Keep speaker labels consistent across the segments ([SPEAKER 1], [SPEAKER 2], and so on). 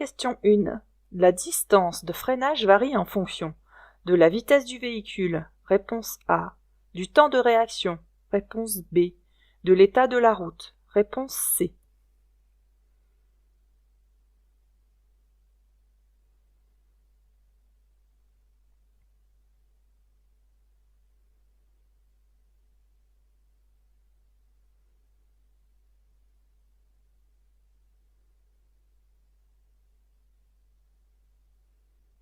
[SPEAKER 1] Question 1. La distance de freinage varie en fonction de la vitesse du véhicule, réponse A, du temps de réaction, réponse B, de l'état de la route, réponse C.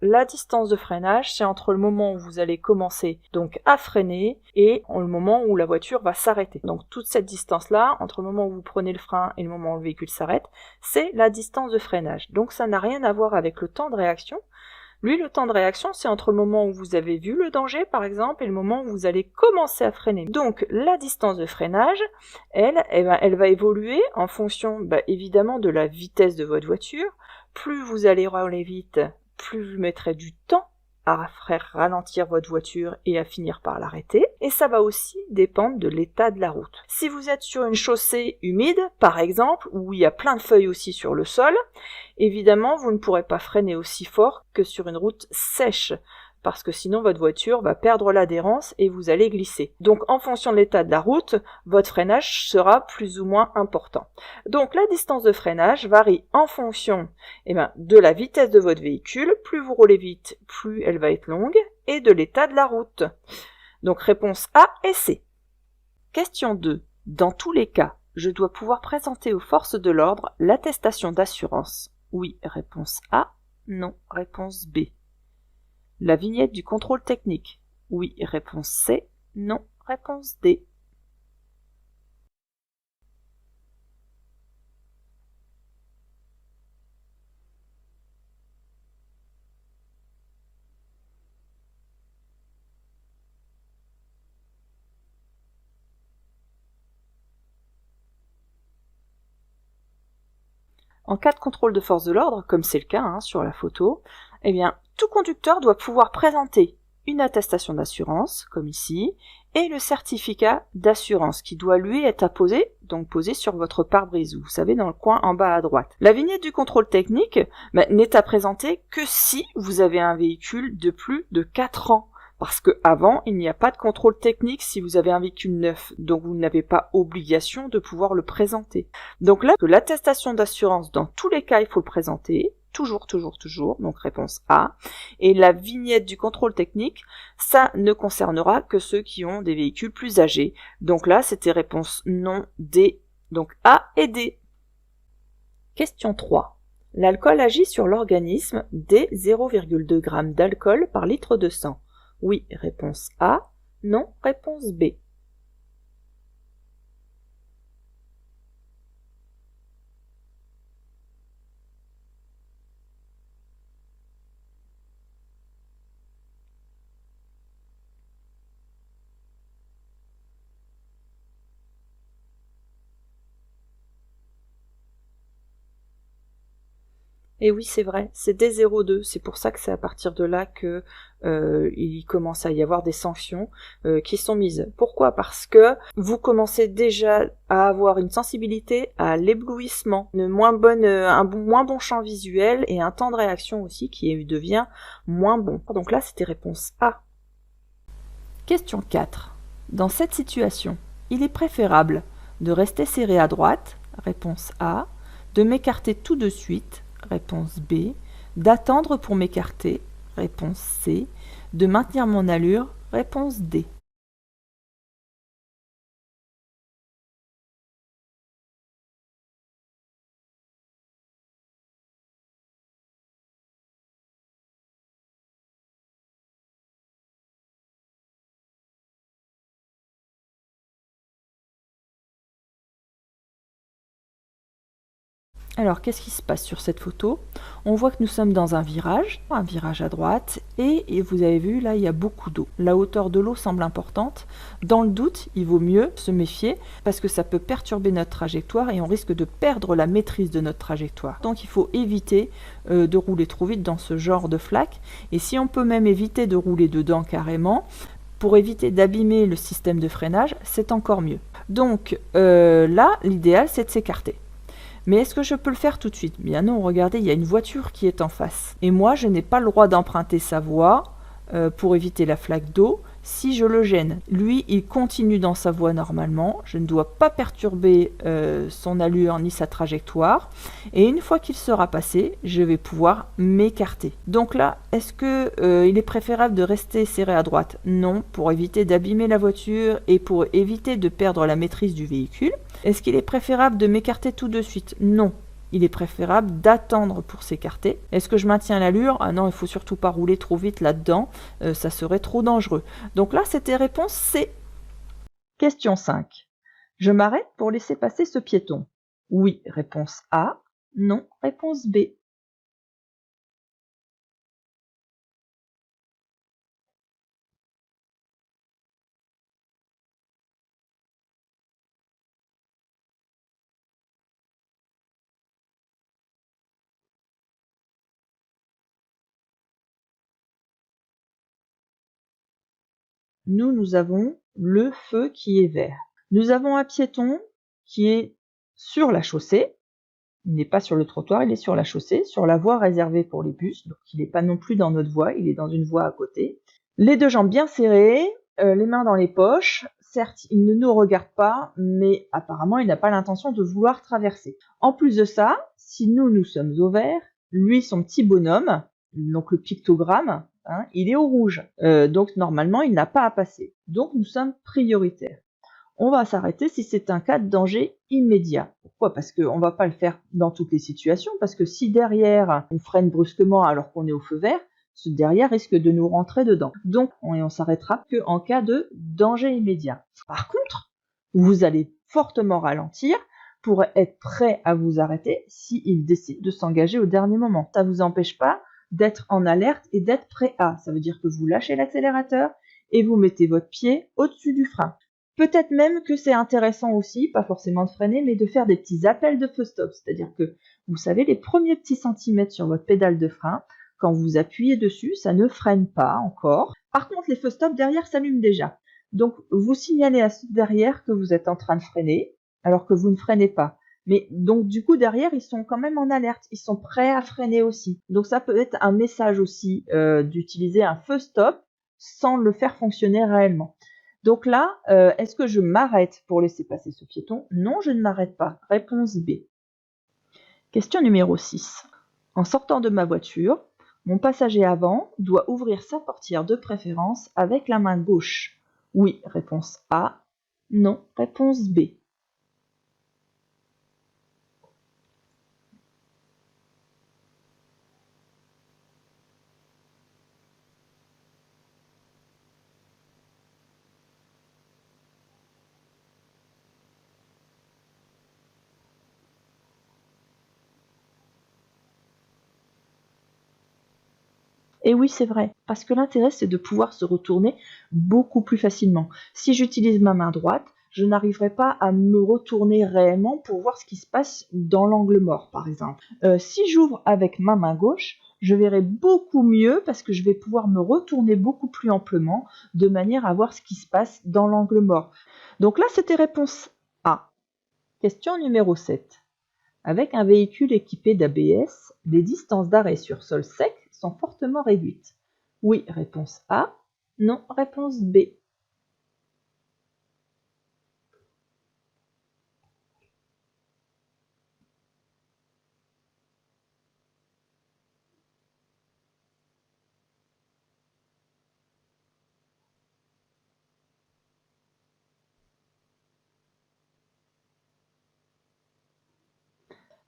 [SPEAKER 1] La distance de freinage, c'est entre le moment où vous allez commencer donc à freiner et le moment où la voiture va s'arrêter. Donc toute cette distance-là, entre le moment où vous prenez le frein et le moment où le véhicule s'arrête, c'est la distance de freinage. Donc ça n'a rien à voir avec le temps de réaction. Lui, le temps de réaction, c'est entre le moment où vous avez vu le danger, par exemple, et le moment où vous allez commencer à freiner. Donc la distance de freinage, elle va évoluer en fonction évidemment de la vitesse de votre voiture. Plus vous allez rouler vite, plus vous mettrez du temps à faire ralentir votre voiture et à finir par l'arrêter. Et ça va aussi dépendre de l'état de la route. Si vous êtes sur une chaussée humide, par exemple, où il y a plein de feuilles aussi sur le sol, évidemment, vous ne pourrez pas freiner aussi fort que sur une route sèche, parce que sinon votre voiture va perdre l'adhérence et vous allez glisser. Donc en fonction de l'état de la route, votre freinage sera plus ou moins important. Donc la distance de freinage varie en fonction de la vitesse de votre véhicule. Plus vous roulez vite, plus elle va être longue, et de l'état de la route. Donc réponse A et C. Question 2. Dans tous les cas, je dois pouvoir présenter aux forces de l'ordre l'attestation d'assurance. Oui, réponse A. Non, réponse B. La vignette du contrôle technique. Oui, réponse C. Non, réponse D. En cas de contrôle de force de l'ordre, comme c'est le cas sur la photo, tout conducteur doit pouvoir présenter une attestation d'assurance, comme ici, et le certificat d'assurance qui doit lui être apposé, donc posé sur votre pare-brise, vous savez, dans le coin en bas à droite. La vignette du contrôle technique n'est à présenter que si vous avez un véhicule de plus de 4 ans. Parce que avant, il n'y a pas de contrôle technique si vous avez un véhicule neuf, donc vous n'avez pas obligation de pouvoir le présenter. Donc là, l'attestation d'assurance, dans tous les cas, il faut le présenter, toujours, donc réponse A. Et la vignette du contrôle technique, ça ne concernera que ceux qui ont des véhicules plus âgés. Donc là, c'était réponse non, D, donc A et D. Question 3. L'alcool agit sur l'organisme dès 0,2 g d'alcool par litre de sang. Oui, réponse A. Non, réponse B. Et oui, c'est vrai, c'est dès 0,2. C'est pour ça que c'est à partir de là que il commence à y avoir des sanctions qui sont mises. Pourquoi ? Parce que vous commencez déjà à avoir une sensibilité à l'éblouissement, un moins bon champ visuel et un temps de réaction aussi qui devient moins bon. Donc là, c'était réponse A. Question 4. Dans cette situation, il est préférable de rester serré à droite, réponse A, de m'écarter tout de suite, réponse B, d'attendre pour m'écarter, réponse C, de maintenir mon allure, réponse D. Alors, qu'est-ce qui se passe sur cette photo ? On voit que nous sommes dans un virage à droite, et vous avez vu, là, il y a beaucoup d'eau. La hauteur de l'eau semble importante. Dans le doute, il vaut mieux se méfier, parce que ça peut perturber notre trajectoire, et on risque de perdre la maîtrise de notre trajectoire. Donc, il faut éviter de rouler trop vite dans ce genre de flaque, et si on peut même éviter de rouler dedans carrément, pour éviter d'abîmer le système de freinage, c'est encore mieux. Donc, là, l'idéal, c'est de s'écarter. Mais est-ce que je peux le faire tout de suite? Bien non, regardez, il y a une voiture qui est en face. Et moi, je n'ai pas le droit d'emprunter sa voie pour éviter la flaque d'eau si je le gêne. Lui, il continue dans sa voie normalement. Je ne dois pas perturber son allure ni sa trajectoire. Et une fois qu'il sera passé, je vais pouvoir m'écarter. Donc là, est-ce que il est préférable de rester serré à droite? Non, pour éviter d'abîmer la voiture et pour éviter de perdre la maîtrise du véhicule. Est-ce qu'il est préférable de m'écarter tout de suite? Non. Il est préférable d'attendre pour s'écarter. Est-ce que je maintiens l'allure? Ah non, il ne faut surtout pas rouler trop vite là-dedans, ça serait trop dangereux. Donc là, c'était réponse C. Question 5. Je m'arrête pour laisser passer ce piéton. Oui, réponse A. Non, réponse B. Nous avons le feu qui est vert. Nous avons un piéton qui est sur la chaussée. Il n'est pas sur le trottoir, il est sur la chaussée, sur la voie réservée pour les bus. Donc il n'est pas non plus dans notre voie, il est dans une voie à côté. Les deux jambes bien serrées, les mains dans les poches. Certes, il ne nous regarde pas, mais apparemment, il n'a pas l'intention de vouloir traverser. En plus de ça, si nous sommes au vert, lui, son petit bonhomme, donc le pictogramme, hein, il est au rouge. Donc normalement, il n'a pas à passer. Donc nous sommes prioritaires. On va s'arrêter si c'est un cas de danger immédiat. Pourquoi? Parce qu'on ne va pas le faire dans toutes les situations, parce que si derrière on freine brusquement alors qu'on est au feu vert, ce derrière risque de nous rentrer dedans. Donc on s'arrêtera qu'en cas de danger immédiat. Par contre, vous allez fortement ralentir pour être prêt à vous arrêter s'il décide de s'engager au dernier moment. Ça ne vous empêche pas d'être en alerte et d'être prêt à. Ça veut dire que vous lâchez l'accélérateur et vous mettez votre pied au-dessus du frein. Peut-être même que c'est intéressant aussi, pas forcément de freiner, mais de faire des petits appels de feu stop. C'est-à-dire que, vous savez, les premiers petits centimètres sur votre pédale de frein, quand vous appuyez dessus, ça ne freine pas encore. Par contre, les feux stop derrière s'allument déjà. Donc, vous signalez à ceux derrière que vous êtes en train de freiner, alors que vous ne freinez pas. Mais donc, du coup, derrière, ils sont quand même en alerte. Ils sont prêts à freiner aussi. Donc, ça peut être un message aussi d'utiliser un feu stop sans le faire fonctionner réellement. Donc là, est-ce que je m'arrête pour laisser passer ce piéton? Non, je ne m'arrête pas. Réponse B. Question numéro 6. En sortant de ma voiture, mon passager avant doit ouvrir sa portière de préférence avec la main gauche. Oui, réponse A. Non, réponse B. Et oui, c'est vrai, parce que l'intérêt, c'est de pouvoir se retourner beaucoup plus facilement. Si j'utilise ma main droite, je n'arriverai pas à me retourner réellement pour voir ce qui se passe dans l'angle mort, par exemple. Si j'ouvre avec ma main gauche, je verrai beaucoup mieux parce que je vais pouvoir me retourner beaucoup plus amplement de manière à voir ce qui se passe dans l'angle mort. Donc là, c'était réponse A. Question numéro 7. Avec un véhicule équipé d'ABS, les distances d'arrêt sur sol sec sont fortement réduites. Oui, réponse A. Non, réponse B.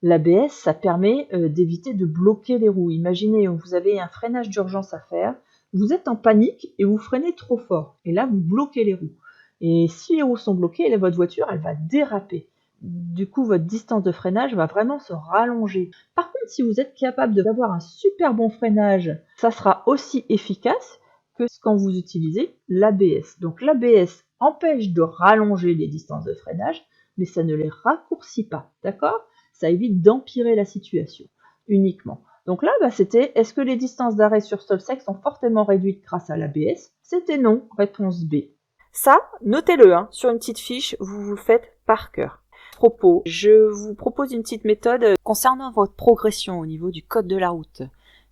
[SPEAKER 1] L'ABS, ça permet d'éviter de bloquer les roues. Imaginez, vous avez un freinage d'urgence à faire, vous êtes en panique et vous freinez trop fort. Et là, vous bloquez les roues. Et si les roues sont bloquées, votre voiture, elle va déraper. Du coup, votre distance de freinage va vraiment se rallonger. Par contre, si vous êtes capable d'avoir un super bon freinage, ça sera aussi efficace que quand vous utilisez l'ABS. Donc l'ABS empêche de rallonger les distances de freinage, mais ça ne les raccourcit pas. D'accord ? Ça évite d'empirer la situation uniquement. Donc là, c'était est-ce que les distances d'arrêt sur sol sec sont fortement réduites grâce à l'ABS? C'était non, réponse B. Ça, notez-le, sur une petite fiche, vous le faites par cœur. propos, je vous propose une petite méthode concernant votre progression au niveau du code de la route.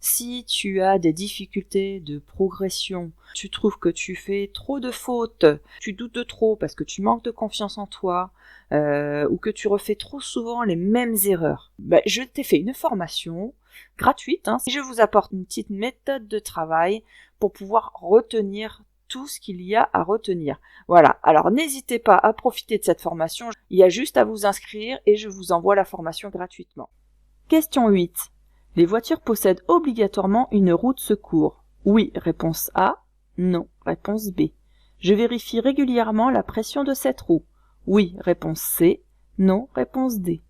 [SPEAKER 1] Si tu as des difficultés de progression, tu trouves que tu fais trop de fautes, tu doutes de trop parce que tu manques de confiance en toi, ou que tu refais trop souvent les mêmes erreurs, je t'ai fait une formation gratuite. Je vous apporte une petite méthode de travail pour pouvoir retenir tout ce qu'il y a à retenir. Voilà, alors n'hésitez pas à profiter de cette formation, il y a juste à vous inscrire et je vous envoie la formation gratuitement. Question 8. Les voitures possèdent obligatoirement une roue de secours. Oui, réponse A. Non, réponse B. Je vérifie régulièrement la pression de cette roue. Oui, réponse C. Non, réponse D.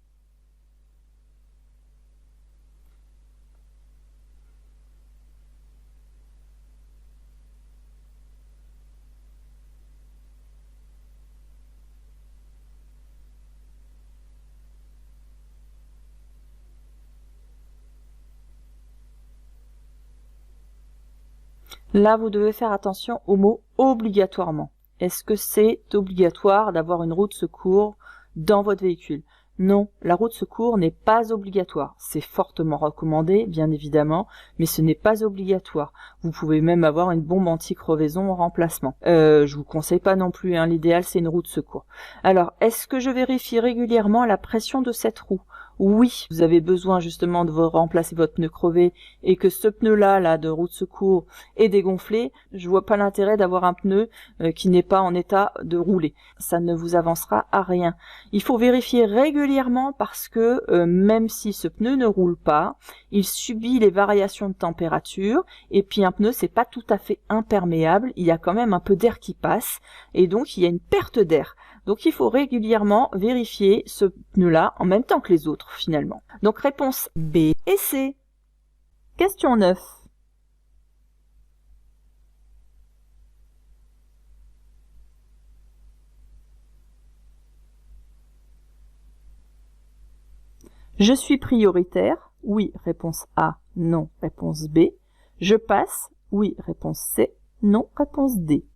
[SPEAKER 1] Là, vous devez faire attention au mot obligatoirement. Est-ce que c'est obligatoire d'avoir une roue de secours dans votre véhicule? Non, la roue de secours n'est pas obligatoire. C'est fortement recommandé, bien évidemment, mais ce n'est pas obligatoire. Vous pouvez même avoir une bombe anti-crevaison en remplacement. Je vous conseille pas non plus, l'idéal c'est une roue de secours. Alors, est-ce que je vérifie régulièrement la pression de cette roue? Oui, vous avez besoin justement de remplacer votre pneu crevé et que ce pneu-là, de roue de secours, est dégonflé. Je vois pas l'intérêt d'avoir un pneu qui n'est pas en état de rouler. Ça ne vous avancera à rien. Il faut vérifier régulièrement parce que même si ce pneu ne roule pas, il subit les variations de température et puis un pneu c'est pas tout à fait imperméable, il y a quand même un peu d'air qui passe et donc il y a une perte d'air. Donc il faut régulièrement vérifier ce pneu-là en même temps que les autres finalement. Donc réponse B et C. Question 9. Je suis prioritaire. Oui, réponse A. Non, réponse B. Je passe. Oui, réponse C. Non, réponse D.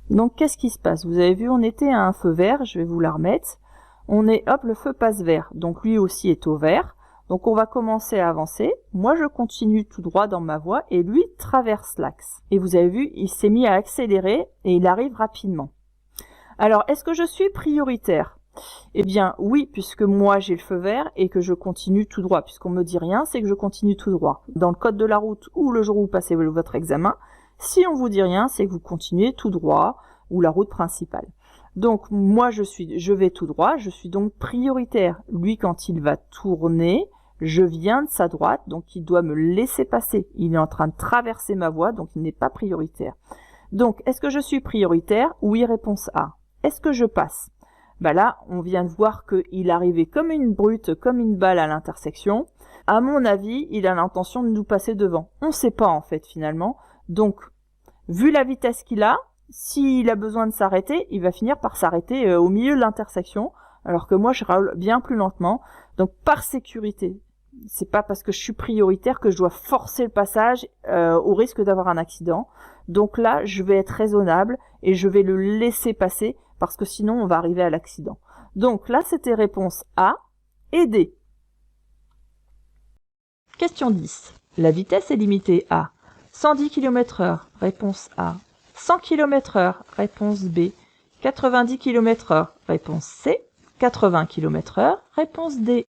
[SPEAKER 1] Donc qu'est-ce qui se passe? Vous avez vu, on était à un feu vert, je vais vous la remettre. Hop, le feu passe vert, donc lui aussi est au vert. Donc on va commencer à avancer. Moi je continue tout droit dans ma voie et lui traverse l'axe. Et vous avez vu, il s'est mis à accélérer et il arrive rapidement. Alors, est-ce que je suis prioritaire? Eh bien oui, puisque moi j'ai le feu vert et que je continue tout droit. Puisqu'on me dit rien, c'est que je continue tout droit. Dans le code de la route ou le jour où vous passez votre examen, si on vous dit rien, c'est que vous continuez tout droit ou la route principale. Donc moi je vais tout droit, je suis donc prioritaire. Lui quand il va tourner, je viens de sa droite, donc il doit me laisser passer. Il est en train de traverser ma voie, donc il n'est pas prioritaire. Donc est-ce que je suis prioritaire? Oui, réponse A. Est-ce que je passe? Là, on vient de voir qu'il arrivait comme une brute, comme une balle à l'intersection. À mon avis, il a l'intention de nous passer devant. On ne sait pas en fait finalement. Donc, vu la vitesse qu'il a, s'il a besoin de s'arrêter, il va finir par s'arrêter au milieu de l'intersection, alors que moi je roule bien plus lentement. Donc par sécurité, c'est pas parce que je suis prioritaire que je dois forcer le passage au risque d'avoir un accident. Donc là, je vais être raisonnable et je vais le laisser passer parce que sinon on va arriver à l'accident. Donc là, c'était réponse A et D. Question 10. La vitesse est limitée à 110 km/h, réponse A. 100 km/h, réponse B. 90 km/h, réponse C. 80 km/h, réponse D.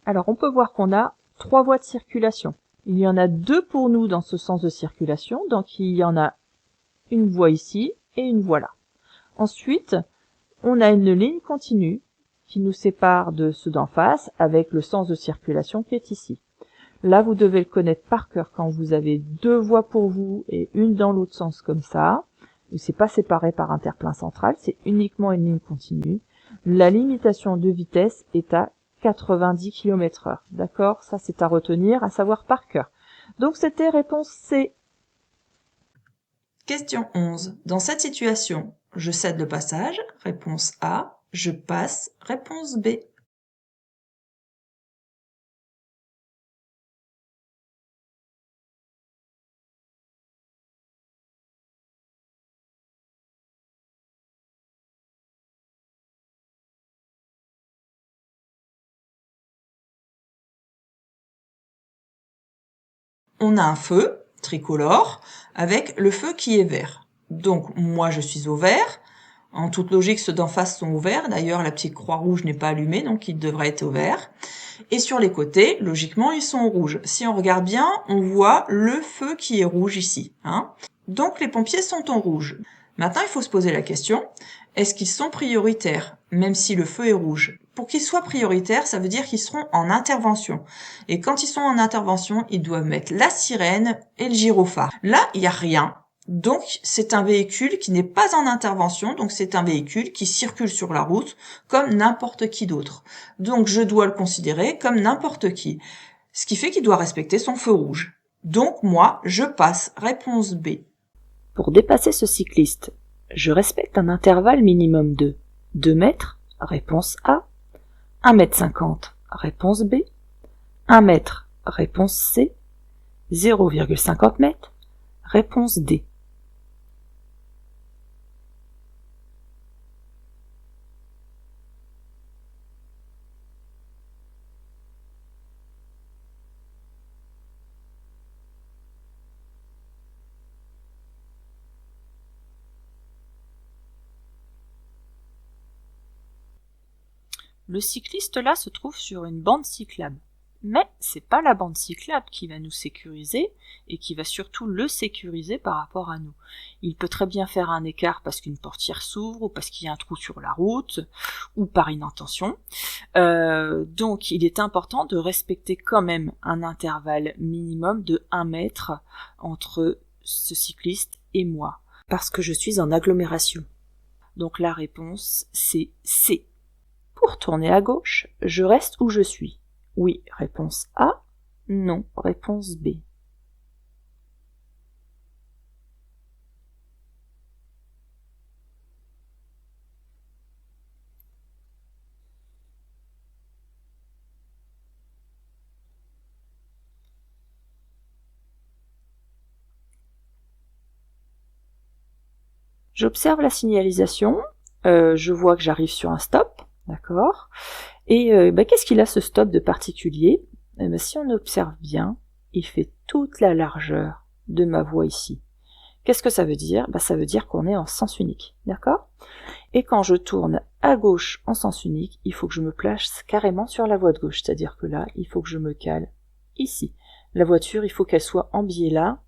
[SPEAKER 1] Alors on peut voir qu'on a 3 voies de circulation. Il y en a 2 pour nous dans ce sens de circulation, donc il y en a une voie ici et une voie là. Ensuite, on a une ligne continue qui nous sépare de ceux d'en face avec le sens de circulation qui est ici. Là, vous devez le connaître par cœur quand vous avez deux voies pour vous et une dans l'autre sens comme ça. C'est pas séparé par un terre-plein central, c'est uniquement une ligne continue. La limitation de vitesse est à 90 km/h. D'accord? Ça, c'est à retenir, à savoir par cœur. Donc, c'était réponse C.
[SPEAKER 2] Question 11. Dans cette situation, je cède le passage, réponse A. Je passe, réponse B. On a un feu tricolore avec le feu qui est vert. Donc moi je suis au vert. En toute logique, ceux d'en face sont au vert. D'ailleurs, la petite croix rouge n'est pas allumée, donc ils devraient être au vert. Et sur les côtés, logiquement, ils sont au rouge. Si on regarde bien, on voit le feu qui est rouge ici. Donc les pompiers sont en rouge. Maintenant, il faut se poser la question, est-ce qu'ils sont prioritaires, même si le feu est rouge? Pour qu'ils soient prioritaires, ça veut dire qu'ils seront en intervention. Et quand ils sont en intervention, ils doivent mettre la sirène et le gyrophare. Là, il n'y a rien. Donc, c'est un véhicule qui n'est pas en intervention, donc c'est un véhicule qui circule sur la route comme n'importe qui d'autre. Donc, je dois le considérer comme n'importe qui. Ce qui fait qu'il doit respecter son feu rouge. Donc, moi, je passe. Réponse B.
[SPEAKER 1] Pour dépasser ce cycliste, je respecte un intervalle minimum de 2 mètres, réponse A, 1,50 m, réponse B, 1 mètre, réponse C, 0,50 m, réponse D. Le cycliste là se trouve sur une bande cyclable. Mais c'est pas la bande cyclable qui va nous sécuriser et qui va surtout le sécuriser par rapport à nous. Il peut très bien faire un écart parce qu'une portière s'ouvre ou parce qu'il y a un trou sur la route ou par inattention. Donc il est important de respecter quand même un intervalle minimum de 1 mètre entre ce cycliste et moi parce que je suis en agglomération. Donc la réponse c'est C. Pour tourner à gauche, je reste où je suis. Oui, réponse A. Non, réponse B. J'observe la signalisation, je vois que j'arrive sur un stop, d'accord. Et qu'est-ce qu'il a ce stop de particulier? Si on observe bien, il fait toute la largeur de ma voie ici. Qu'est-ce que ça veut dire? Ça veut dire qu'on est en sens unique, d'accord? Et quand je tourne à gauche en sens unique, il faut que je me place carrément sur la voie de gauche, c'est-à-dire que là, il faut que je me cale ici. La voiture, il faut qu'elle soit en biais là,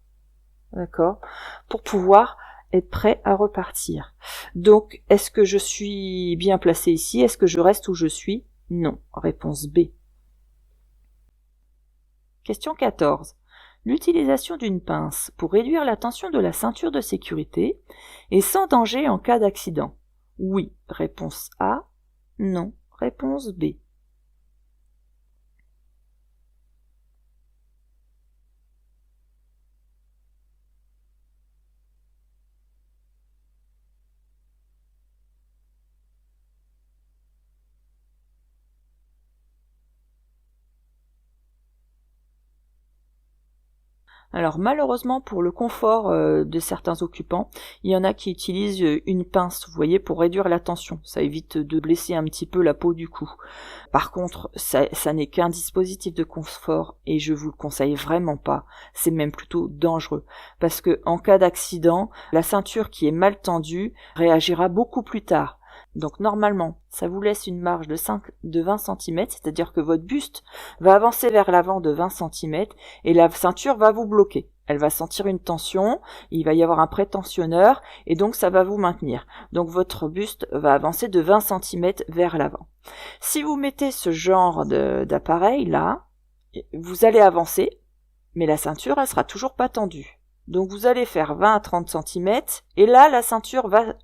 [SPEAKER 1] d'accord, pour pouvoir être prêt à repartir. Donc, est-ce que je suis bien placé ici? Est-ce que je reste où je suis? Non. Réponse B. Question 14. L'utilisation d'une pince pour réduire la tension de la ceinture de sécurité est sans danger en cas d'accident. Oui. Réponse A. Non. Réponse B. Alors malheureusement pour le confort de certains occupants, il y en a qui utilisent une pince, vous voyez, pour réduire la tension. Ça évite de blesser un petit peu la peau du cou. Par contre, ça n'est qu'un dispositif de confort et je vous le conseille vraiment pas. C'est même plutôt dangereux. Parce que en cas d'accident, la ceinture qui est mal tendue réagira beaucoup plus tard. Donc normalement, ça vous laisse une marge de 20 cm, c'est-à-dire que votre buste va avancer vers l'avant de 20 cm et la ceinture va vous bloquer. Elle va sentir une tension, il va y avoir un prétensionneur et donc ça va vous maintenir. Donc votre buste va avancer de 20 cm vers l'avant. Si vous mettez ce genre d'appareil là, Vous allez avancer, mais la ceinture, elle sera toujours pas tendue. Donc vous allez faire 20 à 30 cm, et là, la ceinture va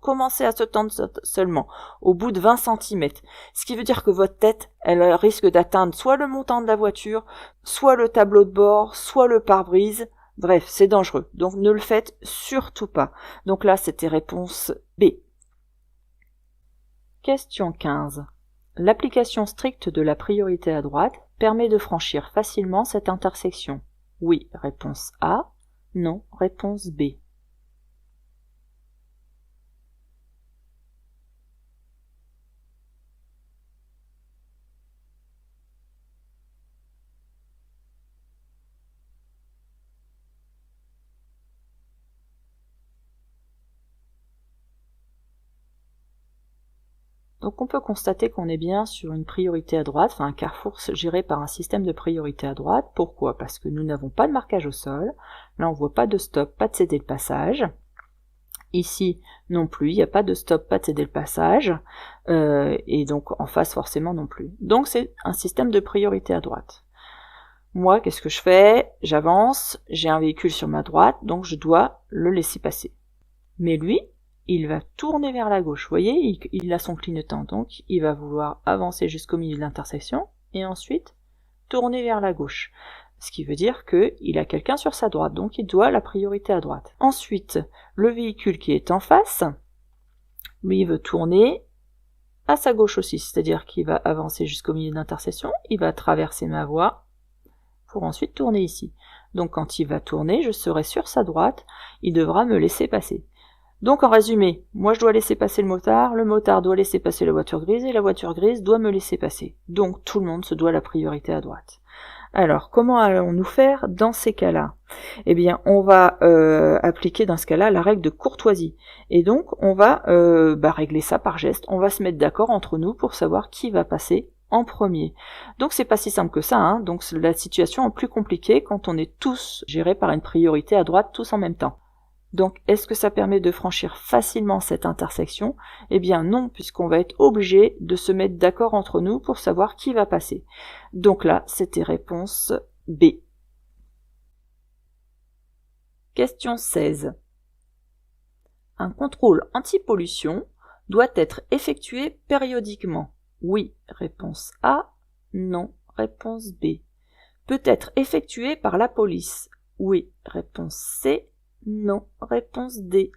[SPEAKER 1] commencer à se tendre seulement, au bout de 20 cm. Ce qui veut dire que votre tête, elle risque d'atteindre soit le montant de la voiture, soit le tableau de bord, soit le pare-brise. Bref, c'est dangereux. Donc ne le faites surtout pas. Donc là, c'était réponse B. Question 15. L'application stricte de la priorité à droite permet de franchir facilement cette intersection. Oui, réponse A. Non, réponse B. Donc on peut constater qu'on est bien sur une priorité à droite, enfin un carrefour géré par un système de priorité à droite. Pourquoi? Parce que nous n'avons pas de marquage au sol. Là on voit pas de stop, pas de céder le passage. Ici non plus, il n'y a pas de stop, pas de céder le passage. Et donc en face forcément non plus. Donc c'est un système de priorité à droite. Moi, qu'est-ce que je fais? J'avance, j'ai un véhicule sur ma droite, donc je dois le laisser passer. Mais lui, il va tourner vers la gauche. Vous voyez, il a son clignotant, donc il va vouloir avancer jusqu'au milieu de l'intersection et ensuite tourner vers la gauche. Ce qui veut dire qu'il a quelqu'un sur sa droite, donc il doit la priorité à droite. Ensuite, le véhicule qui est en face, lui, il veut tourner à sa gauche aussi, c'est-à-dire qu'il va avancer jusqu'au milieu de l'intersection, il va traverser ma voie pour ensuite tourner ici. Donc quand il va tourner, je serai sur sa droite, il devra me laisser passer. Donc en résumé, moi je dois laisser passer le motard doit laisser passer la voiture grise et la voiture grise doit me laisser passer. Donc tout le monde se doit la priorité à droite. Alors comment allons-nous faire dans ces cas-là? Eh bien on va appliquer dans ce cas-là la règle de courtoisie. Et donc on va régler ça par geste, on va se mettre d'accord entre nous pour savoir qui va passer en premier. Donc c'est pas si simple que ça, hein. Donc la situation est plus compliquée quand on est tous gérés par une priorité à droite tous en même temps. Donc, est-ce que ça permet de franchir facilement cette intersection? Eh bien non, puisqu'on va être obligé de se mettre d'accord entre nous pour savoir qui va passer. Donc là, c'était réponse B. Question 16. Un contrôle anti-pollution doit être effectué périodiquement. Oui, réponse A. Non, réponse B. Peut être effectué par la police. Oui, réponse C. Non, réponse D.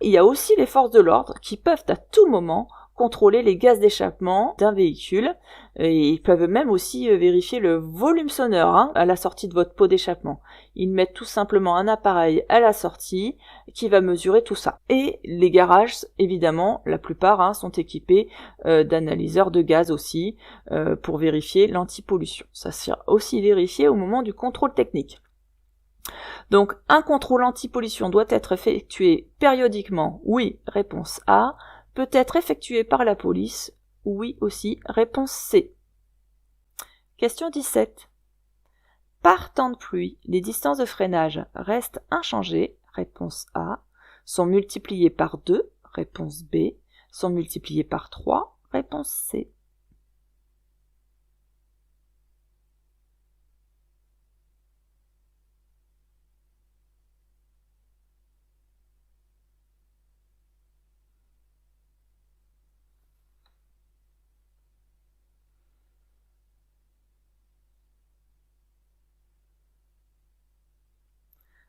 [SPEAKER 1] Il y a aussi les forces de l'ordre qui peuvent à tout moment contrôler les gaz d'échappement d'un véhicule et ils peuvent même aussi vérifier le volume sonore à la sortie de votre pot d'échappement. Ils mettent tout simplement un appareil à la sortie qui va mesurer tout ça. Et les garages, évidemment, la plupart sont équipés d'analyseurs de gaz aussi pour vérifier l'antipollution. Ça sera aussi vérifié au moment du contrôle technique. Donc, un contrôle anti-pollution doit être effectué périodiquement. Oui, réponse A. Peut être effectué par la police. Oui aussi, réponse C. Question 17. Par temps de pluie, les distances de freinage restent inchangées. Réponse A. Sont multipliées par 2. Réponse B. Sont multipliées par 3. Réponse C.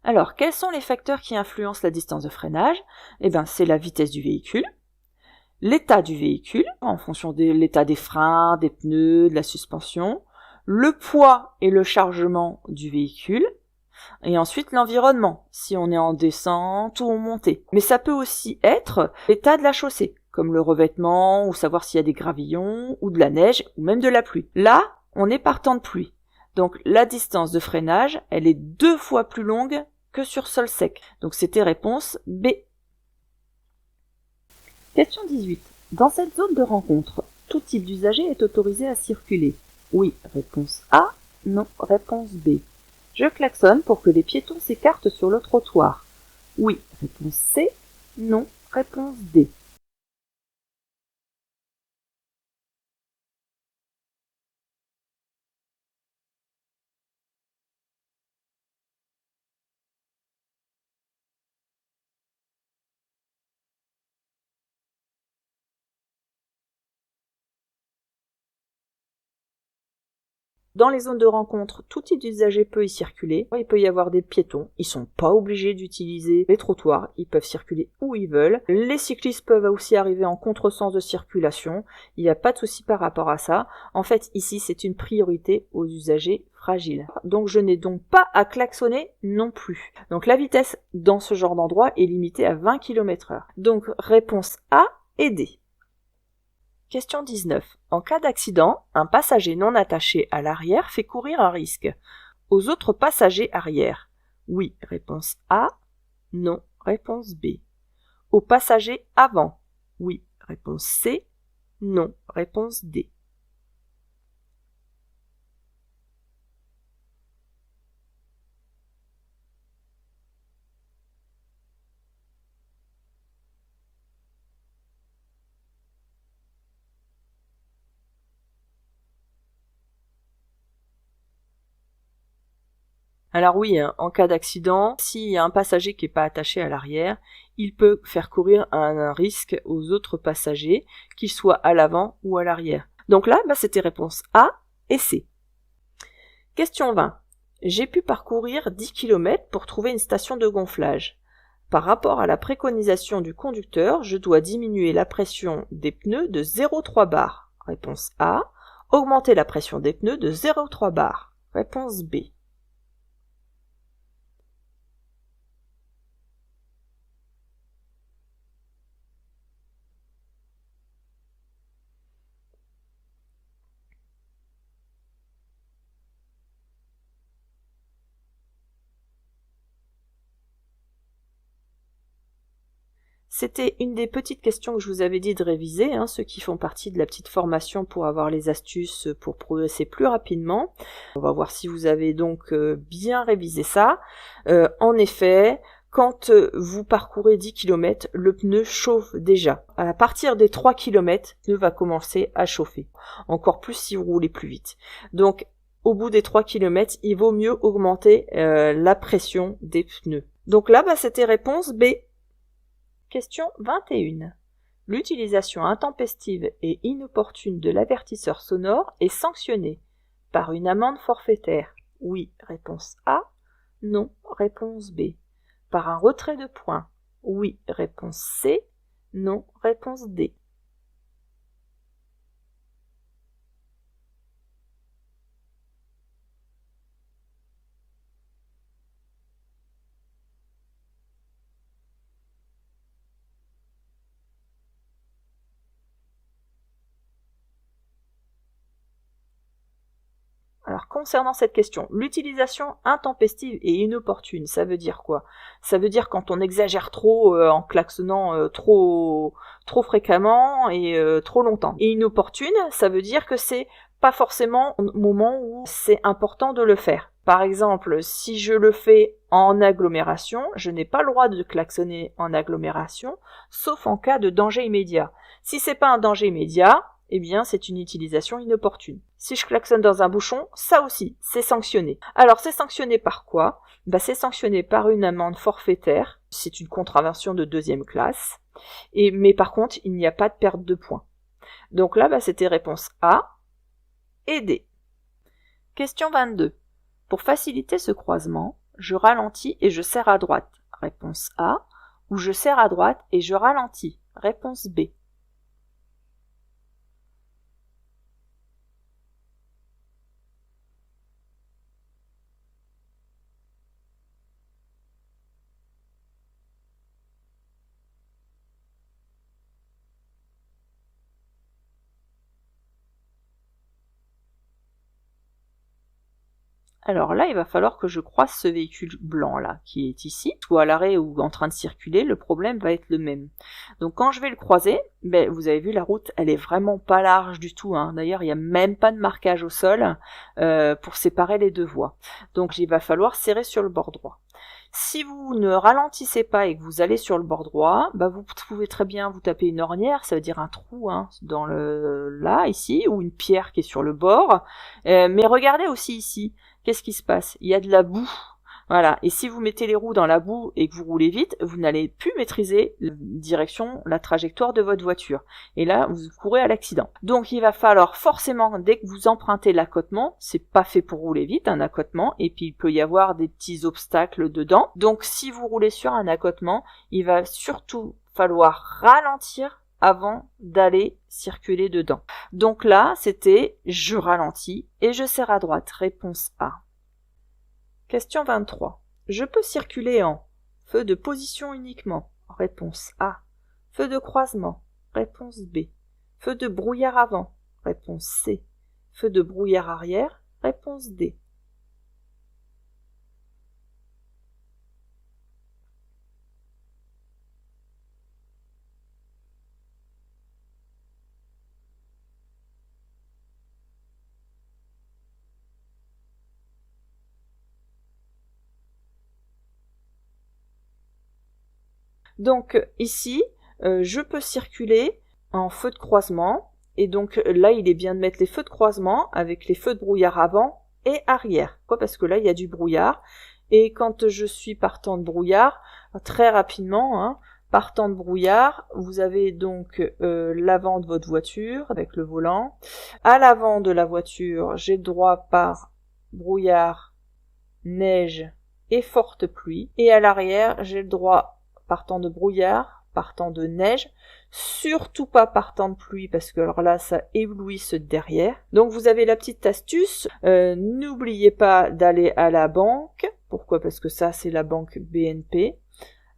[SPEAKER 1] Alors, quels sont les facteurs qui influencent la distance de freinage? Eh bien, c'est la vitesse du véhicule, l'état du véhicule, en fonction de l'état des freins, des pneus, de la suspension, le poids et le chargement du véhicule, et ensuite l'environnement, si on est en descente ou en montée. Mais ça peut aussi être l'état de la chaussée, comme le revêtement, ou savoir s'il y a des gravillons, ou de la neige, ou même de la pluie. Là, on est par temps de pluie. Donc la distance de freinage, elle est 2 fois plus longue que sur sol sec. Donc c'était réponse B. Question 18. Dans cette zone de rencontre, tout type d'usager est autorisé à circuler. Oui, réponse A. Non, réponse B. Je klaxonne pour que les piétons s'écartent sur le trottoir. Oui, réponse C. Non, réponse D. Dans les zones de rencontre, tout type d'usager peut y circuler. Il peut y avoir des piétons, ils sont pas obligés d'utiliser les trottoirs, ils peuvent circuler où ils veulent. Les cyclistes peuvent aussi arriver en contresens de circulation, il n'y a pas de souci par rapport à ça. En fait, ici, c'est une priorité aux usagers fragiles. Donc je n'ai donc pas à klaxonner non plus. Donc la vitesse dans ce genre d'endroit est limitée à 20 km/h. Donc réponse A et D. Question 19. En cas d'accident, un passager non attaché à l'arrière fait courir un risque aux autres passagers arrière. Oui, réponse A. Non, réponse B. Aux passagers avant. Oui, réponse C. Non, réponse D. Alors oui, en cas d'accident, s'il y a un passager qui n'est pas attaché à l'arrière, il peut faire courir un risque aux autres passagers, qu'ils soient à l'avant ou à l'arrière. Donc là, c'était réponse A et C. Question 20. J'ai pu parcourir 10 km pour trouver une station de gonflage. Par rapport à la préconisation du conducteur, je dois diminuer la pression des pneus de 0,3 bar. Réponse A. Augmenter la pression des pneus de 0,3 bar. Réponse B. C'était une des petites questions que je vous avais dit de réviser, ceux qui font partie de la petite formation pour avoir les astuces pour progresser plus rapidement. On va voir si vous avez donc bien révisé ça. En effet, quand vous parcourez 10 km, le pneu chauffe déjà. À partir des 3 km, le pneu va commencer à chauffer. Encore plus si vous roulez plus vite. Donc, au bout des 3 km, il vaut mieux augmenter la pression des pneus. Donc là, c'était réponse B. Question 21. L'utilisation intempestive et inopportune de l'avertisseur sonore est sanctionnée par une amende forfaitaire. Oui, réponse A. Non, réponse B. Par un retrait de points. Oui, réponse C. Non, réponse D. Alors, concernant cette question, l'utilisation intempestive et inopportune, ça veut dire quoi? Ça veut dire quand on exagère trop en klaxonnant trop fréquemment et trop longtemps. Et inopportune, ça veut dire que c'est pas forcément au moment où c'est important de le faire. Par exemple, si je le fais en agglomération, je n'ai pas le droit de klaxonner en agglomération, sauf en cas de danger immédiat. Si c'est pas un danger immédiat, eh bien c'est une utilisation inopportune. Si je klaxonne dans un bouchon, ça aussi, c'est sanctionné. Alors c'est sanctionné par quoi? C'est sanctionné par une amende forfaitaire, c'est une contravention de 2e classe, mais par contre, il n'y a pas de perte de points. Donc là, c'était réponse A et D. Question 22. Pour faciliter ce croisement, je ralentis et je serre à droite. Réponse A. Ou je serre à droite et je ralentis. Réponse B. Alors là, il va falloir que je croise ce véhicule blanc là, qui est ici, soit à l'arrêt ou en train de circuler, le problème va être le même. Donc quand je vais le croiser, vous avez vu la route, elle est vraiment pas large du tout, hein. D'ailleurs, il n'y a même pas de marquage au sol pour séparer les deux voies. Donc il va falloir serrer sur le bord droit. Si vous ne ralentissez pas et que vous allez sur le bord droit, vous pouvez très bien vous taper une ornière, ça veut dire un trou dans là, ici, ou une pierre qui est sur le bord. Mais regardez aussi ici, qu'est-ce qui se passe? Il y a de la boue. Voilà. Et si vous mettez les roues dans la boue et que vous roulez vite, vous n'allez plus maîtriser la trajectoire de votre voiture. Et là, vous courez à l'accident. Donc, il va falloir forcément, dès que vous empruntez l'accotement, c'est pas fait pour rouler vite, un accotement, et puis il peut y avoir des petits obstacles dedans. Donc, si vous roulez sur un accotement, il va surtout falloir ralentir avant d'aller circuler dedans. Donc là, c'était je ralentis et je serre à droite. Réponse A. Question 23. Je peux circuler en feu de position uniquement. Réponse A. Feu de croisement. Réponse B. Feu de brouillard avant. Réponse C. Feu de brouillard arrière. Réponse D. Donc ici, je peux circuler en feu de croisement, et donc là il est bien de mettre les feux de croisement avec les feux de brouillard avant et arrière. Pourquoi? Parce que là il y a du brouillard, et quand je suis partant de brouillard, très rapidement, partant de brouillard, vous avez donc l'avant de votre voiture avec le volant. À l'avant de la voiture, j'ai le droit par brouillard, neige et forte pluie, et à l'arrière, j'ai le droit partant de brouillard, partant de neige, surtout pas partant de pluie parce que alors là ça éblouit ce derrière. Donc vous avez la petite astuce, n'oubliez pas d'aller à la banque. Pourquoi? Parce que ça c'est la banque BNP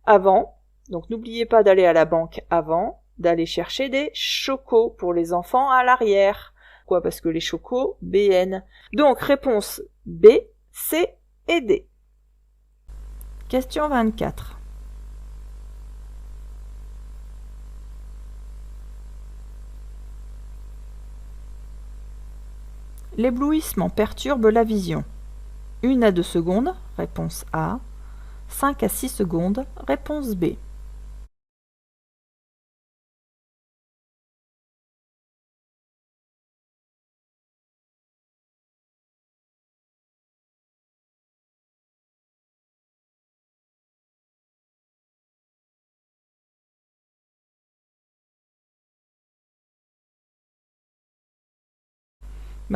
[SPEAKER 1] avant. Donc n'oubliez pas d'aller à la banque avant, d'aller chercher des chocos pour les enfants à l'arrière. Pourquoi? Parce que les chocos BN. Donc réponse B, C et D. Question 24. L'éblouissement perturbe la vision. 1 à 2 secondes, réponse A. 5 à 6 secondes, réponse B.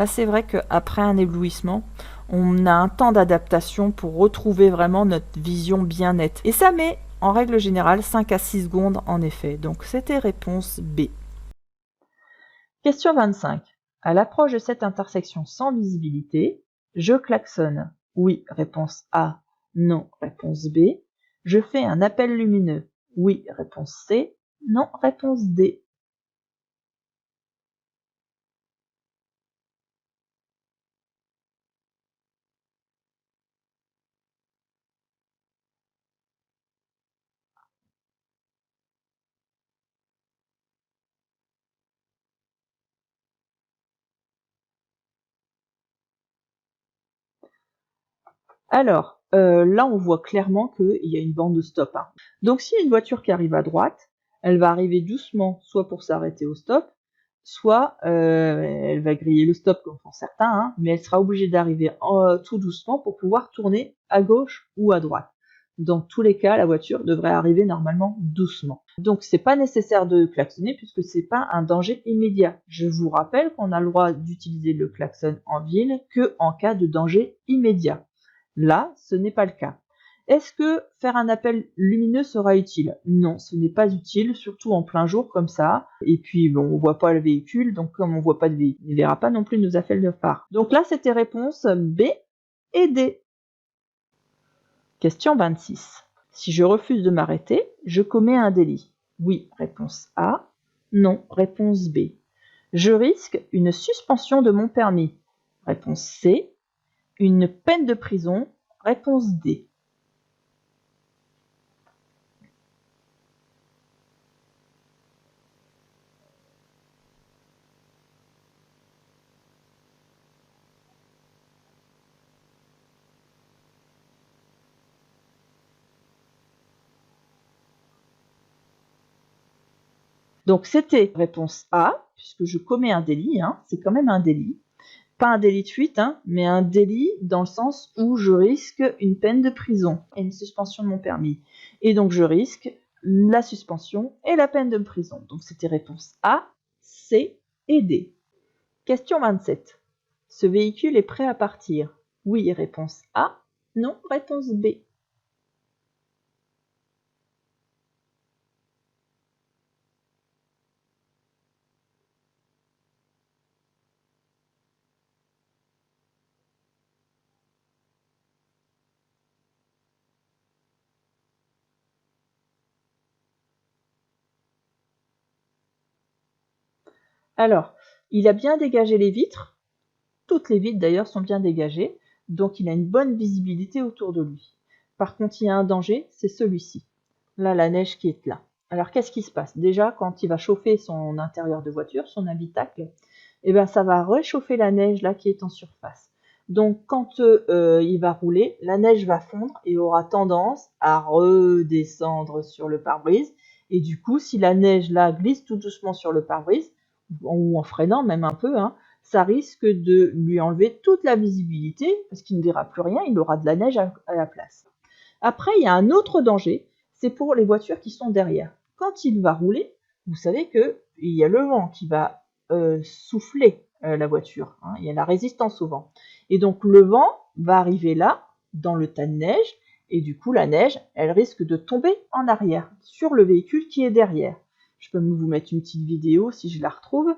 [SPEAKER 1] C'est vrai qu'après un éblouissement, on a un temps d'adaptation pour retrouver vraiment notre vision bien nette. Et ça met, en règle générale, 5 à 6 secondes en effet. Donc c'était réponse B. Question 25. À l'approche de cette intersection sans visibilité, je klaxonne. Oui, réponse A. Non, réponse B. Je fais un appel lumineux. Oui, réponse C. Non, réponse D. Alors, là, on voit clairement qu'il y a une bande de stop. Donc, s'il y a une voiture qui arrive à droite, elle va arriver doucement, soit pour s'arrêter au stop, soit elle va griller le stop comme font certains, mais elle sera obligée d'arriver tout doucement pour pouvoir tourner à gauche ou à droite. Dans tous les cas, la voiture devrait arriver normalement doucement. Donc, c'est pas nécessaire de klaxonner puisque c'est pas un danger immédiat. Je vous rappelle qu'on a le droit d'utiliser le klaxon en ville que en cas de danger immédiat. Là, ce n'est pas le cas. Est-ce que faire un appel lumineux sera utile? Non, ce n'est pas utile, surtout en plein jour comme ça. Et puis, on ne voit pas le véhicule, donc comme on ne voit pas de véhicule, il ne verra pas non plus nos appels de phare. Donc là, c'était réponse B et D. Question 26. Si je refuse de m'arrêter, je commets un délit. Oui, réponse A. Non, réponse B. Je risque une suspension de mon permis. Réponse C. Une peine de prison, réponse D. Donc c'était réponse A, puisque je commets un délit, hein, c'est quand même un délit. Pas un délit de fuite, hein, mais un délit dans le sens où je risque une peine de prison et une suspension de mon permis. Et donc je risque la suspension et la peine de prison. Donc c'était réponse A, C et D. Question 27. Ce véhicule est prêt à partir. Oui, réponse A. Non, réponse B. Alors, il a bien dégagé les vitres. Toutes les vitres d'ailleurs sont bien dégagées, donc il a une bonne visibilité autour de lui. Par contre, il y a un danger, c'est celui-ci. Là, la neige qui est là. Alors, qu'est-ce qui se passe? Déjà, quand il va chauffer son intérieur de voiture, son habitacle, eh ben, ça va réchauffer la neige là qui est en surface. Donc, quand il va rouler, la neige va fondre et aura tendance à redescendre sur le pare-brise. Et du coup, si la neige là glisse tout doucement sur le pare-brise, ou en freinant même un peu, hein, ça risque de lui enlever toute la visibilité parce qu'il ne verra plus rien, il aura de la neige à la place. Après, il y a un autre danger, c'est pour les voitures qui sont derrière. Quand il va rouler, vous savez qu'il y a le vent qui va souffler la voiture, hein, il y a la résistance au vent. Et donc le vent va arriver là, dans le tas de neige, et du coup la neige, elle risque de tomber en arrière, sur le véhicule qui est derrière. Je peux vous mettre une petite vidéo si je la retrouve.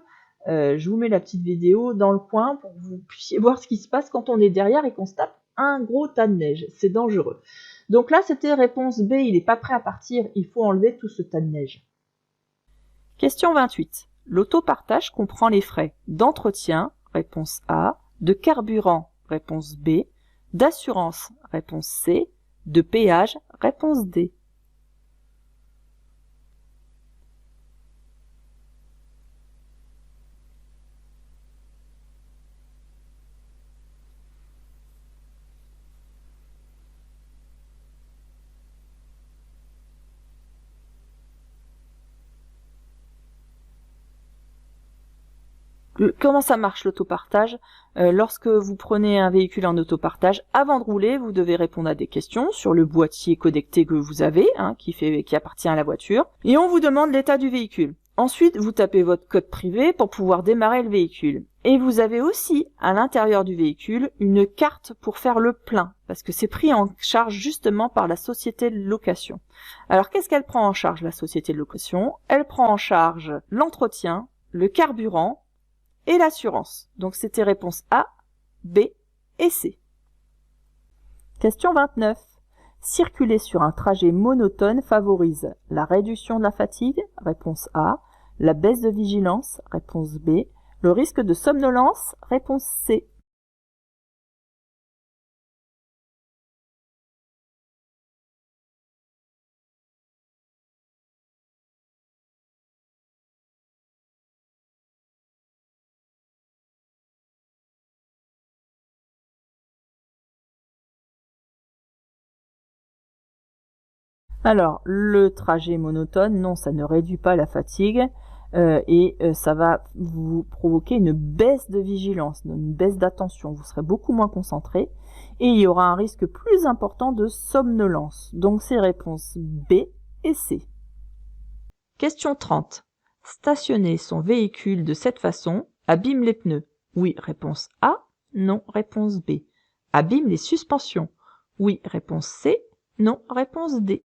[SPEAKER 1] Je vous mets la petite vidéo dans le coin pour que vous puissiez voir ce qui se passe quand on est derrière et qu'on se tape un gros tas de neige. C'est dangereux. Donc là, c'était réponse B, il n'est pas prêt à partir, il faut enlever tout ce tas de neige. Question 28. L'autopartage comprend les frais d'entretien, réponse A, de carburant, réponse B, d'assurance, réponse C, de péage, réponse D. Comment ça marche l'autopartage? Lorsque vous prenez un véhicule en autopartage, avant de rouler, vous devez répondre à des questions sur le boîtier connecté que vous avez, hein, qui appartient à la voiture, et on vous demande l'état du véhicule. Ensuite, vous tapez votre code privé pour pouvoir démarrer le véhicule. Et vous avez aussi, à l'intérieur du véhicule, une carte pour faire le plein, parce que c'est pris en charge justement par la société de location. Alors, qu'est-ce qu'elle prend en charge, la société de location? Elle prend en charge l'entretien, le carburant, et l'assurance. Donc c'était réponse A, B et C. Question 29. Circuler sur un trajet monotone favorise la réduction de la fatigue, réponse A, la baisse de vigilance, réponse B, le risque de somnolence, réponse C. Alors, le trajet monotone, non, ça ne réduit pas la fatigue et ça va vous provoquer une baisse de vigilance, une baisse d'attention. Vous serez beaucoup moins concentré et il y aura un risque plus important de somnolence. Donc, c'est réponses B et C. Question 30. Stationner son véhicule de cette façon abîme les pneus. Oui, réponse A. Non, réponse B. Abîme les suspensions. Oui, réponse C. Non, réponse D.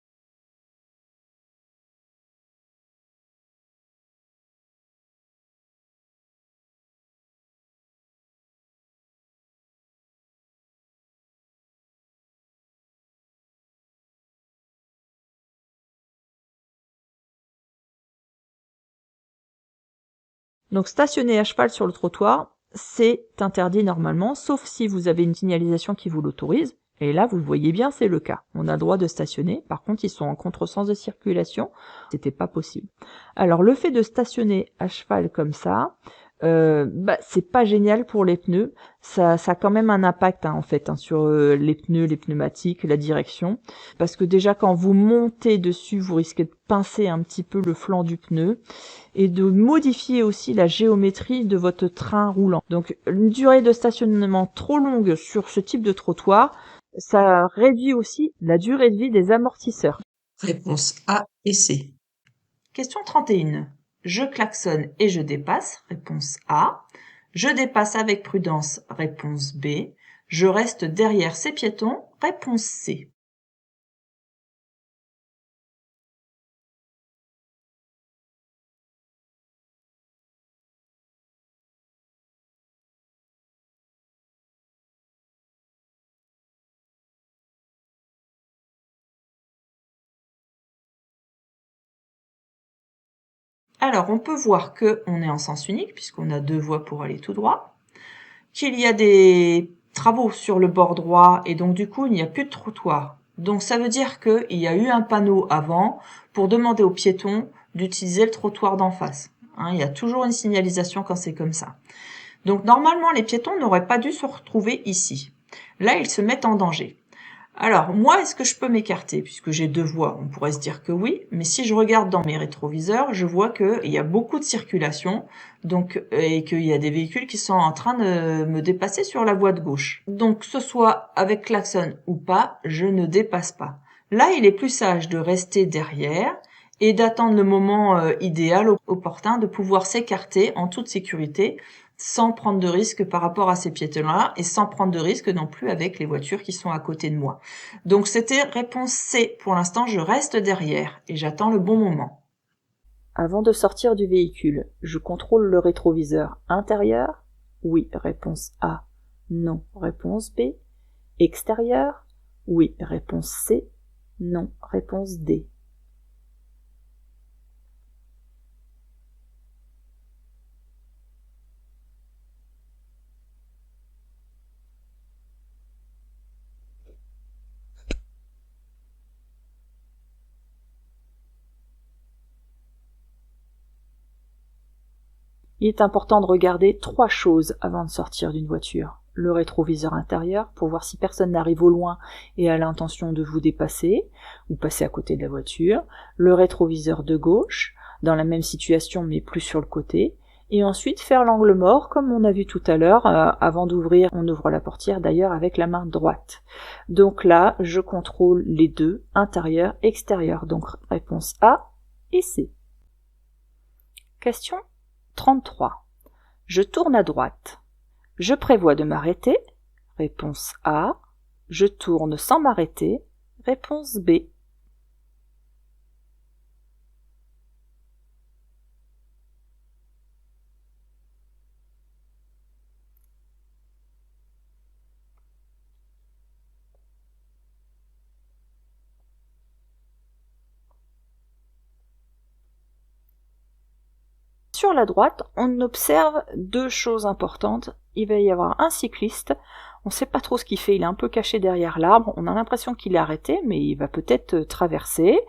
[SPEAKER 1] Donc stationner à cheval sur le trottoir, c'est interdit normalement, sauf si vous avez une signalisation qui vous l'autorise. Et là, vous le voyez bien, c'est le cas. On a le droit de stationner. Par contre, ils sont en contresens de circulation. C'était pas possible. Alors, le fait de stationner à cheval comme ça, c'est pas génial pour les pneus. Ça a quand même un impact en fait sur les pneus, les pneumatiques, la direction. Parce que déjà, quand vous montez dessus, vous risquez de pincer un petit peu le flanc du pneu et de modifier aussi la géométrie de votre train roulant. Donc, une durée de stationnement trop longue sur ce type de trottoir, ça réduit aussi la durée de vie des amortisseurs.
[SPEAKER 2] Réponse A et C. Question 31. Je klaxonne et je dépasse. Réponse A. Je dépasse avec prudence. Réponse B. Je reste derrière ces piétons. Réponse C. Alors, on peut voir qu'on est en sens unique, puisqu'on a deux voies pour aller tout droit, qu'il y a des travaux sur le bord droit, et donc du coup, il n'y a plus de trottoir. Donc ça veut dire qu'il y a eu un panneau avant pour demander aux piétons d'utiliser le trottoir d'en face. Il y a toujours une signalisation quand c'est comme ça. Donc normalement, les piétons n'auraient pas dû se retrouver ici. Là, ils se mettent en danger. Alors, moi, est-ce que je peux m'écarter? Puisque j'ai deux voies, on pourrait se dire que oui, mais si je regarde dans mes rétroviseurs, je vois qu'il y a beaucoup de circulation, donc, et qu'il y a des véhicules qui sont en train de me dépasser sur la voie de gauche. Donc, que ce soit avec klaxon ou pas, je ne dépasse pas. Là, il est plus sage de rester derrière et d'attendre le moment idéal, opportun, de pouvoir s'écarter en toute sécurité, sans prendre de risque par rapport à ces piétons-là et sans prendre de risque non plus avec les voitures qui sont à côté de moi. Donc c'était réponse C. Pour l'instant, je reste derrière et j'attends le bon moment.
[SPEAKER 1] Avant de sortir du véhicule, je contrôle le rétroviseur intérieur. Oui, réponse A. Non, réponse B. Extérieur. Oui, réponse C. Non, réponse D. Il est important de regarder 3 choses avant de sortir d'une voiture. Le rétroviseur intérieur pour voir si personne n'arrive au loin et a l'intention de vous dépasser ou passer à côté de la voiture. Le rétroviseur de gauche, dans la même situation mais plus sur le côté. Et ensuite faire l'angle mort comme on a vu tout à l'heure. Avant d'ouvrir, on ouvre la portière d'ailleurs avec la main droite. Donc là, je contrôle les deux, intérieur, extérieur. Donc réponse A et C. Question 33. Je tourne à droite. Je prévois de m'arrêter. Réponse A. Je tourne sans m'arrêter. Réponse B. Sur la droite, on observe 2 choses importantes. Il va y avoir un cycliste, on ne sait pas trop ce qu'il fait, il est un peu caché derrière l'arbre, on a l'impression qu'il est arrêté, mais il va peut-être traverser,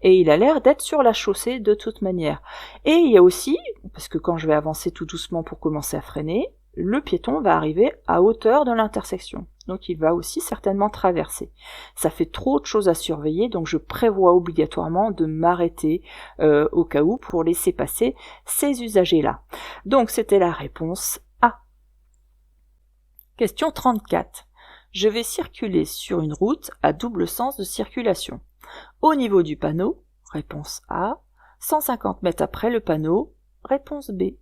[SPEAKER 1] et il a l'air d'être sur la chaussée de toute manière. Et il y a aussi, parce que quand je vais avancer tout doucement pour commencer à freiner, le piéton va arriver à hauteur de l'intersection. Donc il va aussi certainement traverser. Ça fait trop de choses à surveiller, donc je prévois obligatoirement de m'arrêter au cas où pour laisser passer ces usagers-là. Donc c'était la réponse A. Question 34. Je vais circuler sur une route à double sens de circulation. Au niveau du panneau, réponse A. 150 mètres après le panneau, réponse B.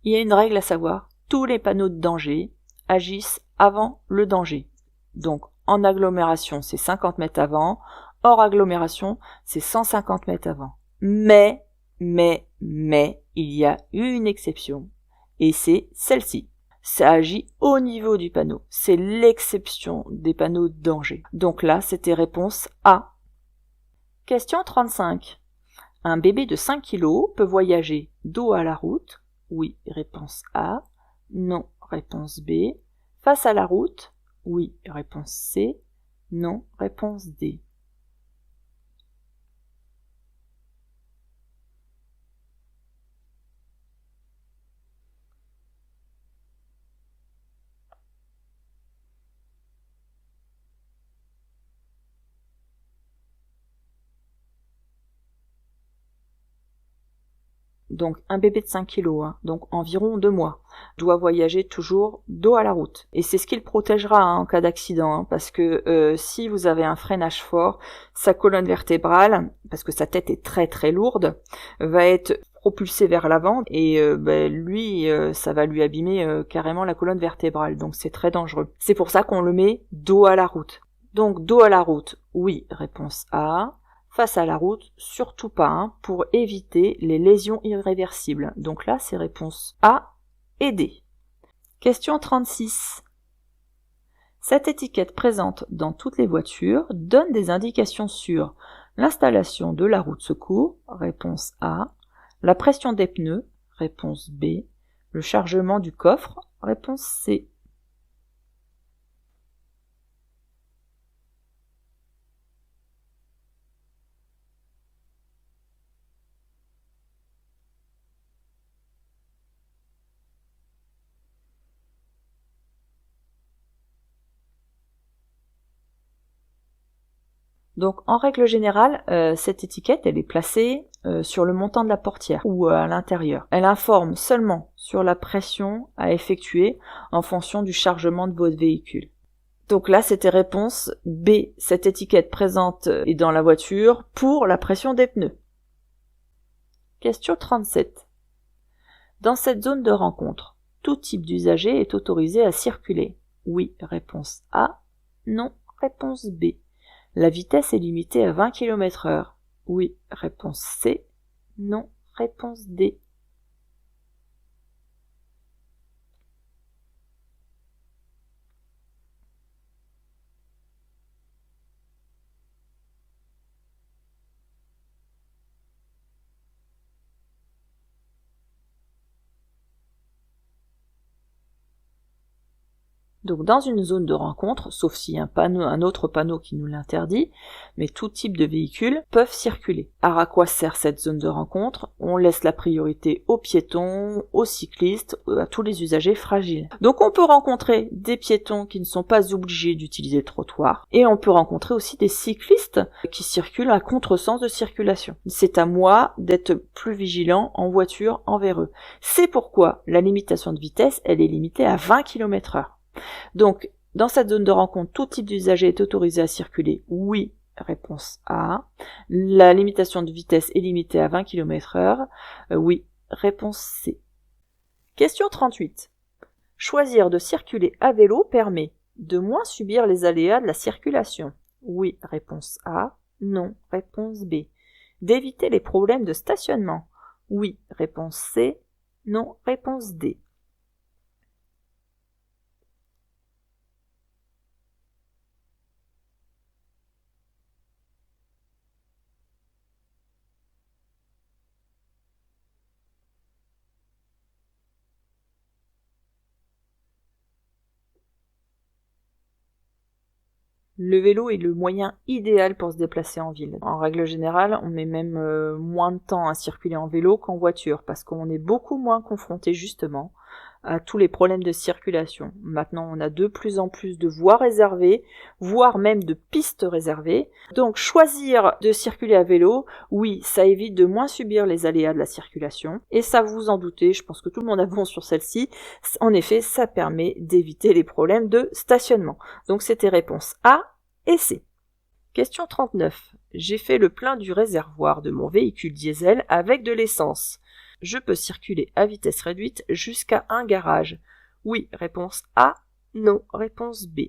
[SPEAKER 1] Il y a une règle à savoir, tous les panneaux de danger agissent avant le danger. Donc en agglomération, c'est 50 mètres avant, hors agglomération, c'est 150 mètres avant. Mais, Mais il y a une exception, et c'est celle-ci. Ça agit au niveau du panneau. C'est l'exception des panneaux danger. Donc là, c'était réponse A. Question 35. Un bébé de 5 kg peut voyager dos à la route. Oui, réponse A. Non, réponse B. Face à la route. Oui, réponse C. Non, réponse D. Donc un bébé de 5 kilos, hein, donc environ 2 mois, doit voyager toujours dos à la route. Et c'est ce qui le protégera en cas d'accident, hein, parce que si vous avez un freinage fort, sa colonne vertébrale, parce que sa tête est très très lourde, va être propulsée vers l'avant et lui, ça va lui abîmer carrément la colonne vertébrale. Donc c'est très dangereux. C'est pour ça qu'on le met dos à la route. Donc dos à la route, oui, réponse A. Face à la route, surtout pas, hein, pour éviter les lésions irréversibles. Donc là, c'est réponse A et D. Question 36. Cette étiquette présente dans toutes les voitures donne des indications sur l'installation de la roue de secours, réponse A, la pression des pneus, réponse B, le chargement du coffre, réponse C. Donc en règle générale, cette étiquette, elle est placée sur le montant de la portière ou à l'intérieur. Elle informe seulement sur la pression à effectuer en fonction du chargement de votre véhicule. Donc là, c'était réponse B. Cette étiquette présente est dans la voiture pour la pression des pneus. Question 37. Dans cette zone de rencontre, tout type d'usager est autorisé à circuler. Oui, réponse A. Non, réponse B. La vitesse est limitée à 20 km/h. Oui, réponse C. Non, réponse D. Donc dans une zone de rencontre, sauf s'il y a un autre panneau qui nous l'interdit, mais tout type de véhicules peuvent circuler. Alors à quoi sert cette zone de rencontre? On laisse la priorité aux piétons, aux cyclistes, à tous les usagers fragiles. Donc on peut rencontrer des piétons qui ne sont pas obligés d'utiliser le trottoir, et on peut rencontrer aussi des cyclistes qui circulent à contresens de circulation. C'est à moi d'être plus vigilant en voiture envers eux. C'est pourquoi la limitation de vitesse, elle est limitée à 20 km/h. Donc, dans cette zone de rencontre, tout type d'usager est autorisé à circuler. Oui, réponse A. La limitation de vitesse est limitée à 20 km/h. Oui, réponse C. Question 38. Choisir de circuler à vélo permet de moins subir les aléas de la circulation. Oui, réponse A. Non, réponse B. D'éviter les problèmes de stationnement. Oui, réponse C. Non, réponse D. Le vélo est le moyen idéal pour se déplacer en ville. En règle générale, on met même moins de temps à circuler en vélo qu'en voiture parce qu'on est beaucoup moins confronté justement à tous les problèmes de circulation. Maintenant, on a de plus en plus de voies réservées, voire même de pistes réservées. Donc, choisir de circuler à vélo, oui, ça évite de moins subir les aléas de la circulation. Et ça, vous en doutez, je pense que tout le monde a bon sur celle-ci. En effet, ça permet d'éviter les problèmes de stationnement. Donc, c'était réponse A et C. Question 39. J'ai fait le plein du réservoir de mon véhicule diesel avec de l'essence. Je peux circuler à vitesse réduite jusqu'à un garage. Oui, réponse A. Non, réponse B.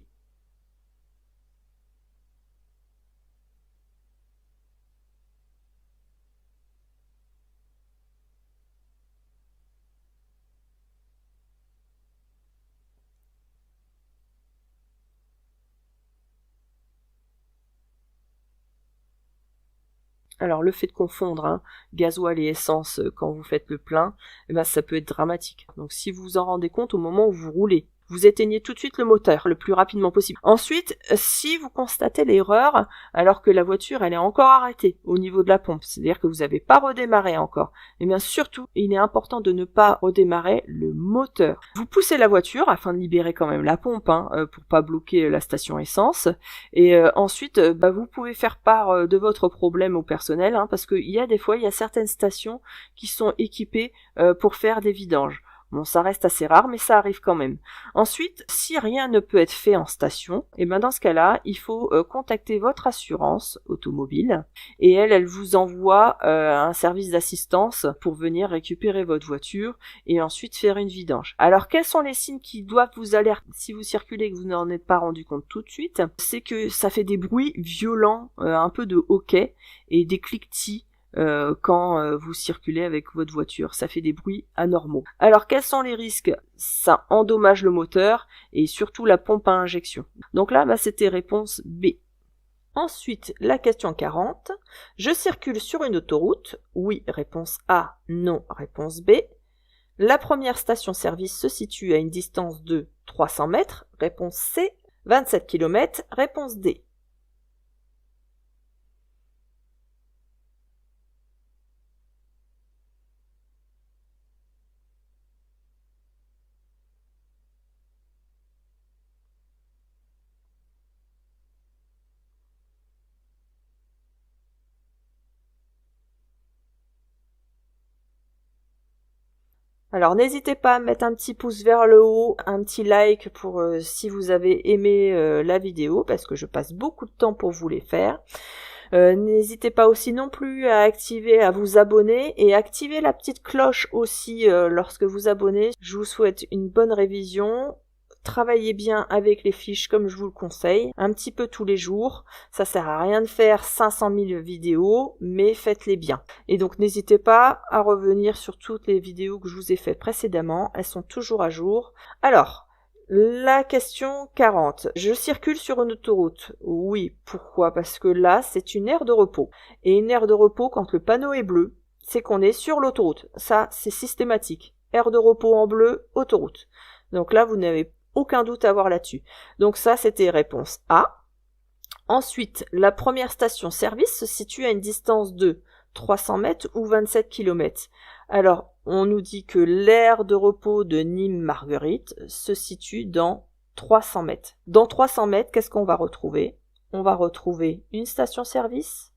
[SPEAKER 1] Alors le fait de confondre gasoil et essence quand vous faites le plein, ça peut être dramatique. Donc si vous vous en rendez compte au moment où vous roulez, vous éteignez tout de suite le moteur le plus rapidement possible. Ensuite, si vous constatez l'erreur alors que la voiture elle est encore arrêtée au niveau de la pompe, c'est-à-dire que vous n'avez pas redémarré encore, surtout il est important de ne pas redémarrer le moteur. Vous poussez la voiture afin de libérer quand même la pompe pour pas bloquer la station essence, et ensuite vous pouvez faire part de votre problème au personnel, parce qu'il y a des fois il y a certaines stations qui sont équipées pour faire des vidanges. Bon, ça reste assez rare, mais ça arrive quand même. Ensuite, si rien ne peut être fait en station, dans ce cas-là, il faut contacter votre assurance automobile, et elle vous envoie un service d'assistance pour venir récupérer votre voiture et ensuite faire une vidange. Alors, quels sont les signes qui doivent vous alerter si vous circulez et que vous n'en êtes pas rendu compte tout de suite? C'est que ça fait des bruits violents, un peu de hoquet et des cliquetis quand vous circulez avec votre voiture. Ça fait des bruits anormaux. Alors quels sont les risques? Ça endommage le moteur et surtout la pompe à injection. Donc là, c'était réponse B. Ensuite, la question 40. Je circule sur une autoroute. Oui, réponse A. Non, réponse B. La première station-service se situe à une distance de 300 mètres. Réponse C. 27 km. Réponse D. Alors n'hésitez pas à mettre un petit pouce vers le haut, un petit like pour si vous avez aimé la vidéo, parce que je passe beaucoup de temps pour vous les faire. N'hésitez pas aussi non plus à vous abonner et activer la petite cloche aussi lorsque vous abonnez. Je vous souhaite une bonne révision. Travaillez bien avec les fiches comme je vous le conseille, un petit peu tous les jours. Ça sert à rien de faire 500 000 vidéos, mais faites-les bien. Et donc n'hésitez pas à revenir sur toutes les vidéos que je vous ai faites précédemment, elles sont toujours à jour. Alors, la question 40. Je circule sur une autoroute. Oui, pourquoi? Parce que là, c'est une aire de repos. Et une aire de repos, quand le panneau est bleu, c'est qu'on est sur l'autoroute. Ça, c'est systématique. Aire de repos en bleu, autoroute. Donc là, vous n'avez aucun doute à avoir là-dessus. Donc ça, c'était réponse A. Ensuite, la première station-service se situe à une distance de 300 mètres ou 27 km. Alors, on nous dit que l'aire de repos de Nîmes-Marguerite se situe dans 300 mètres. Dans 300 mètres, qu'est-ce qu'on va retrouver? On va retrouver une station-service,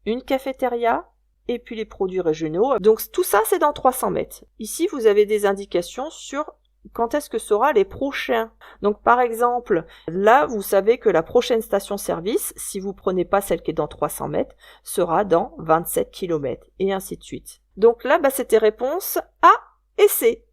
[SPEAKER 1] une cafétéria, et puis les produits régionaux. Donc tout ça, c'est dans 300 mètres. Ici, vous avez des indications sur quand est-ce que sera les prochains. Donc par exemple, là vous savez que la prochaine station-service, si vous prenez pas celle qui est dans 300 mètres, sera dans 27 km et ainsi de suite. Donc là, c'était réponse A et C.